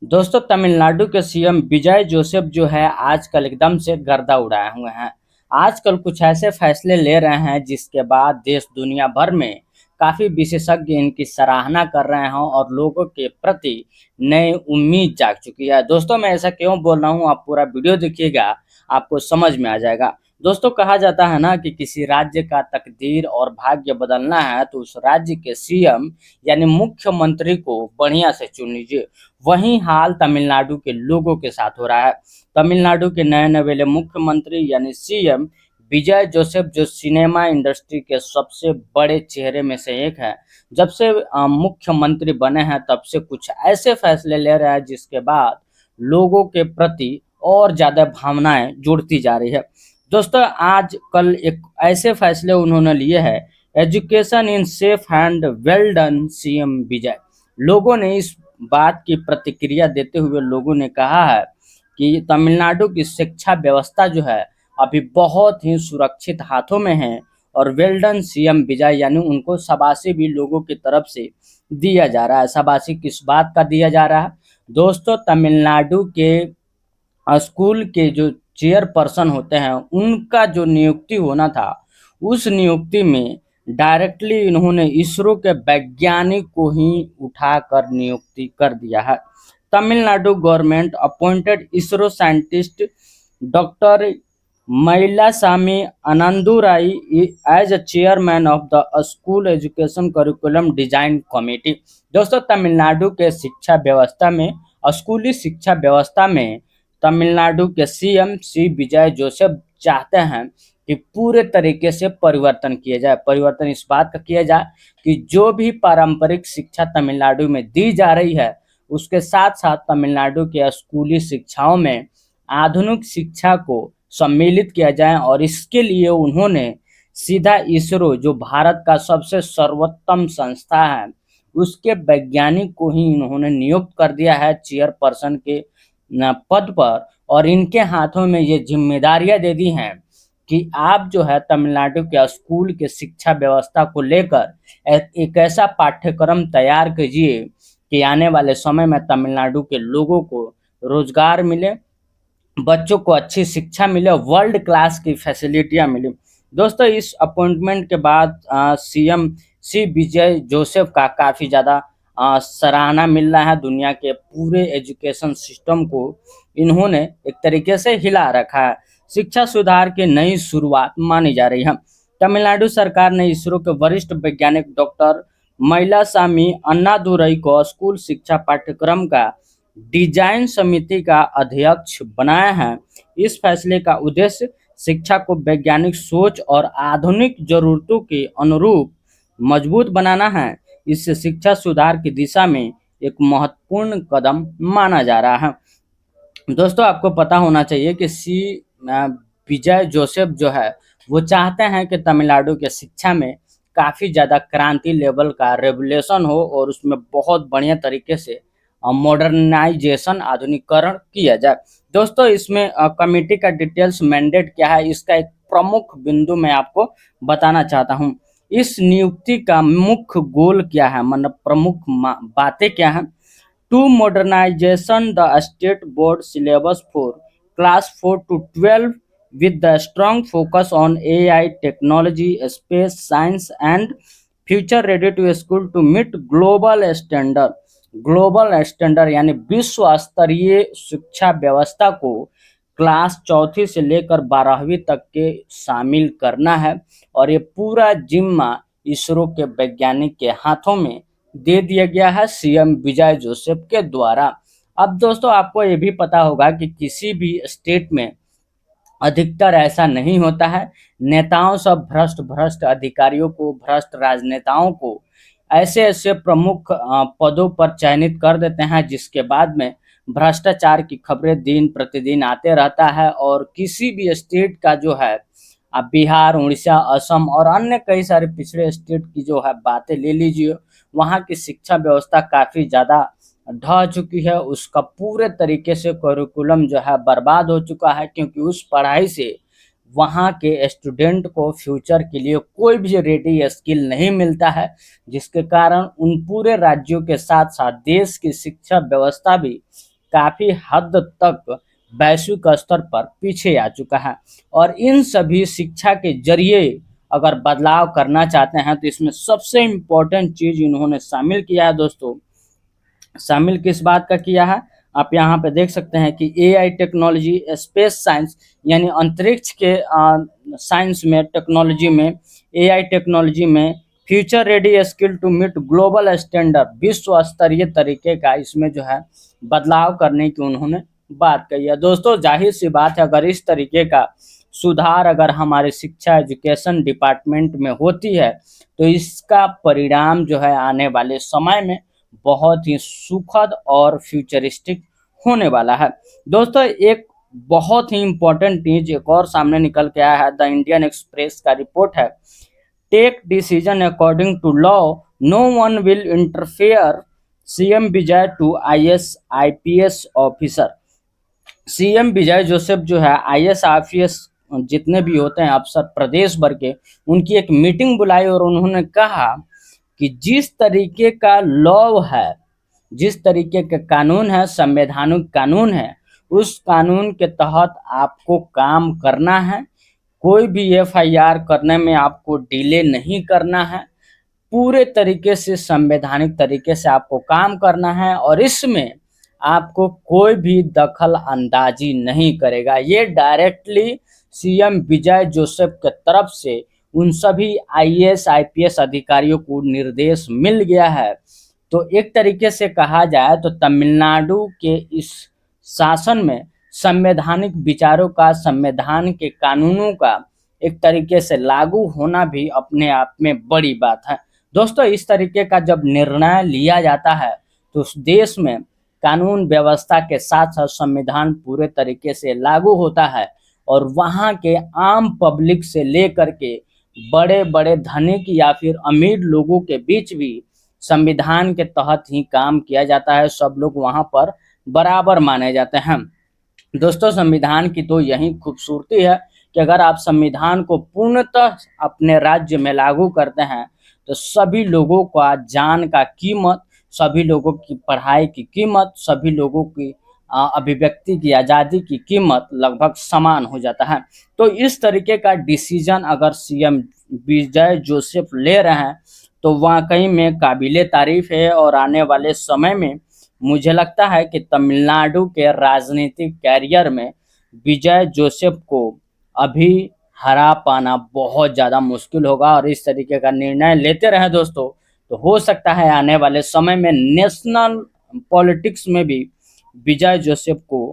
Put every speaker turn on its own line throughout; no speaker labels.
दोस्तों तमिलनाडु के सीएम विजय जोसेफ जो है आजकल एकदम से गर्दा उड़ाए हुए हैं। आजकल कुछ ऐसे फैसले ले रहे हैं जिसके बाद देश दुनिया भर में काफ़ी विशेषज्ञ इनकी सराहना कर रहे हैं और लोगों के प्रति नई उम्मीद जाग चुकी है। दोस्तों मैं ऐसा क्यों बोल रहा हूँ, आप पूरा वीडियो देखिएगा, आपको समझ में आ जाएगा। दोस्तों कहा जाता है ना कि किसी राज्य का तकदीर और भाग्य बदलना है तो उस राज्य के सीएम यानी मुख्यमंत्री को बढ़िया से चुन लीजिए। वही हाल तमिलनाडु के लोगों के साथ हो रहा है। तमिलनाडु के नए नवेले मुख्यमंत्री यानी सीएम विजय जोसेफ जो सिनेमा इंडस्ट्री के सबसे बड़े चेहरे में से एक है। जब से मुख्यमंत्री बने हैं तब से कुछ ऐसे फैसले ले रहे हैं जिसके बाद लोगों के प्रति और ज़्यादा भावनाएं जुड़ती जा रही है। दोस्तों आज कल एक ऐसे फैसले उन्होंने लिए हैं, education in safe hand, well done CM Vijay. लोगों ने इस बात की प्रतिक्रिया देते हुए लोगों ने कहा है कि तमिलनाडु की शिक्षा व्यवस्था जो है अभी बहुत ही सुरक्षित हाथों में है और वेल्डन सीएम विजय यानी उनको शाबाशी भी लोगों की तरफ से दिया जा रहा है। शाबाशी किस बात का दिया जा रहा है? दोस्तों तमिलनाडु के स्कूल के जो चेयरपर्सन होते हैं उनका जो नियुक्ति होना था, उस नियुक्ति में डायरेक्टली इन्होंने इसरो के वैज्ञानिक को ही उठाकर नियुक्ति कर दिया है। Tamil Nadu government appointed ISRO scientist doctor Mylswamy Annadurai as a chairman of the school education curriculum design committee. दोस्तों तमिलनाडु के शिक्षा व्यवस्था में, स्कूली शिक्षा व्यवस्था में तमिलनाडु के सीएम सी विजय जोसेफ चाहते हैं कि पूरे तरीके से परिवर्तन किया जाए। परिवर्तन इस बात का किया जाए कि जो भी पारंपरिक शिक्षा तमिलनाडु में दी जा रही है उसके साथ साथ तमिलनाडु के स्कूली शिक्षाओं में आधुनिक शिक्षा को सम्मिलित किया जाए और इसके लिए उन्होंने सीधा इसरो जो भारत का सबसे सर्वोत्तम संस्था है उसके वैज्ञानिक को ही इन्होंने नियुक्त कर दिया है चेयरपर्सन के पद पर। और इनके हाथों में ये जिम्मेदारियां दे दी हैं कि आप जो है तमिलनाडु के स्कूल के शिक्षा व्यवस्था को लेकर एक ऐसा पाठ्यक्रम तैयार कीजिए कि आने वाले समय में तमिलनाडु के लोगों को रोजगार मिले, बच्चों को अच्छी शिक्षा मिले, वर्ल्ड क्लास की फैसिलिटियाँ मिली। दोस्तों इस अपॉइंटमेंट के बाद सीएम सी विजय जोसेफ का काफ़ी ज़्यादा सराहना मिल रहा है। दुनिया के पूरे एजुकेशन सिस्टम को इन्होंने एक तरीके से हिला रखा है। शिक्षा सुधार की नई शुरुआत मानी जा रही है। तमिलनाडु सरकार ने इसरो के वरिष्ठ वैज्ञानिक डॉक्टर मइलासामी अन्नादुरई को स्कूल शिक्षा पाठ्यक्रम का डिजाइन समिति का अध्यक्ष बनाया है। इस फैसले का उद्देश्य शिक्षा को वैज्ञानिक सोच और आधुनिक जरूरतों के अनुरूप मजबूत बनाना है। इससे शिक्षा सुधार की दिशा में एक महत्वपूर्ण कदम माना जा रहा है। दोस्तों आपको पता होना चाहिए कि विजय जोसेफ जो है वो चाहते हैं कि तमिलनाडु के शिक्षा में काफ़ी ज़्यादा क्रांति लेवल का रेवोल्यूशन हो और उसमें बहुत बढ़िया तरीके से मॉडर्नाइजेशन आधुनिकीकरण किया जाए। दोस्तों इसमें कमेटी का डिटेल्स मैंडेट क्या है, इसका एक प्रमुख बिंदु मैं आपको बताना चाहता हूँ। इस नियुक्ति का मुख्य गोल क्या है, मतलब प्रमुख बातें क्या हैं? To modernisation the state board syllabus for class 4 to 12 with the strong focus on AI technology, space science and future ready to school to meet global standard। Global standard यानी विश्व स्तरीय शिक्षा व्यवस्था को क्लास चौथी से लेकर 12वीं तक के शामिल करना है और ये पूरा जिम्मा इसरो के वैज्ञानिक के हाथों में दे दिया गया है सीएम विजय जोसेफ के द्वारा। अब दोस्तों आपको ये भी पता होगा कि किसी भी स्टेट में अधिकतर ऐसा नहीं होता है। नेताओं सब भ्रष्ट भ्रष्ट अधिकारियों को, भ्रष्ट राजनेताओं को ऐसे ऐसे प्रमुख पदों पर चयनित कर देते हैं जिसके बाद में भ्रष्टाचार की खबरें दिन प्रतिदिन आते रहता है। और किसी भी स्टेट का जो है बिहार, उड़ीसा, असम और अन्य कई सारे पिछड़े स्टेट की जो है बातें ले लीजिए, वहाँ की शिक्षा व्यवस्था काफ़ी ज़्यादा ढह चुकी है। उसका पूरे तरीके से करिकुलम जो है बर्बाद हो चुका है क्योंकि उस पढ़ाई से वहाँ के स्टूडेंट को फ्यूचर के लिए कोई भी रेडी स्किल नहीं मिलता है, जिसके कारण उन पूरे राज्यों के साथ साथ देश की शिक्षा व्यवस्था भी काफ़ी हद तक वैश्विक स्तर पर पीछे आ चुका है। और इन सभी शिक्षा के ज़रिए अगर बदलाव करना चाहते हैं तो इसमें सबसे इम्पोर्टेंट चीज़ इन्होंने शामिल किया है दोस्तों। शामिल किस बात का किया है? आप यहाँ पे देख सकते हैं कि एआई टेक्नोलॉजी, स्पेस साइंस यानी अंतरिक्ष के साइंस में, टेक्नोलॉजी में, एआई टेक्नोलॉजी में future ready skill to meet global standard, विश्व स्तरीय तरीके का इसमें जो है बदलाव करने की उन्होंने बात कही है। दोस्तों जाहिर सी बात है, अगर इस तरीके का सुधार अगर हमारे शिक्षा एजुकेशन डिपार्टमेंट में होती है तो इसका परिणाम जो है आने वाले समय में बहुत ही सुखद और फ्यूचरिस्टिक होने वाला है। दोस्तों एक बहुत ही इम्पोर्टेंट चीज एक और सामने निकल के आया है, द इंडियन एक्सप्रेस का रिपोर्ट है, take decision according to law, no one will interfere, CM Vijay to IAS IPS officer. CM Vijay Joseph जो है आईएएस आईपीएस जितने भी होते हैं अफसर प्रदेश भर के, उनकी एक मीटिंग बुलाई और उन्होंने कहा कि जिस तरीके का लॉ है, जिस तरीके के कानून है, संवैधानिक कानून है, उस कानून के तहत आपको काम करना है। कोई भी एफआईआर करने में आपको डिले नहीं करना है। पूरे तरीके से संवैधानिक तरीके से आपको काम करना है और इसमें आपको कोई भी दखल अंदाजी नहीं करेगा। ये डायरेक्टली सीएम विजय जोसेफ के तरफ से उन सभी आईएएस आईपीएस अधिकारियों को निर्देश मिल गया है। तो एक तरीके से कहा जाए तो तमिलनाडु के इस शासन में संवैधानिक विचारों का, संविधान के कानूनों का एक तरीके से लागू होना भी अपने आप में बड़ी बात है। दोस्तों इस तरीके का जब निर्णय लिया जाता है तो उस देश में कानून व्यवस्था के साथ साथ संविधान पूरे तरीके से लागू होता है और वहाँ के आम पब्लिक से लेकर के बड़े बड़े धनिक या फिर अमीर लोगों के बीच भी संविधान के तहत ही काम किया जाता है। सब लोग वहाँ पर बराबर माने जाते हैं। दोस्तों संविधान की तो यही खूबसूरती है कि अगर आप संविधान को पूर्णतः अपने राज्य में लागू करते हैं तो सभी लोगों का जान का कीमत, सभी लोगों की पढ़ाई की कीमत, सभी लोगों की अभिव्यक्ति की आज़ादी की कीमत लगभग समान हो जाता है। तो इस तरीके का डिसीजन अगर सीएम विजय जोसेफ ले रहे हैं तो वाकई में काबिले तारीफ है और आने वाले समय में मुझे लगता है कि तमिलनाडु के राजनीतिक कैरियर में विजय जोसेफ को अभी हरा पाना बहुत ज़्यादा मुश्किल होगा और इस तरीके का निर्णय लेते रहे दोस्तों तो हो सकता है आने वाले समय में नेशनल पॉलिटिक्स में भी विजय जोसेफ को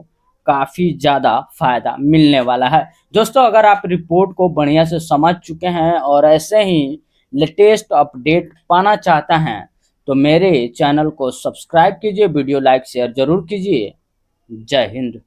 काफ़ी ज़्यादा फायदा मिलने वाला है। दोस्तों अगर आप रिपोर्ट को बढ़िया से समझ चुके हैं और ऐसे ही लेटेस्ट अपडेट पाना चाहते हैं तो मेरे चैनल को सब्सक्राइब कीजिए, वीडियो लाइक शेयर जरूर कीजिए। जय हिंद।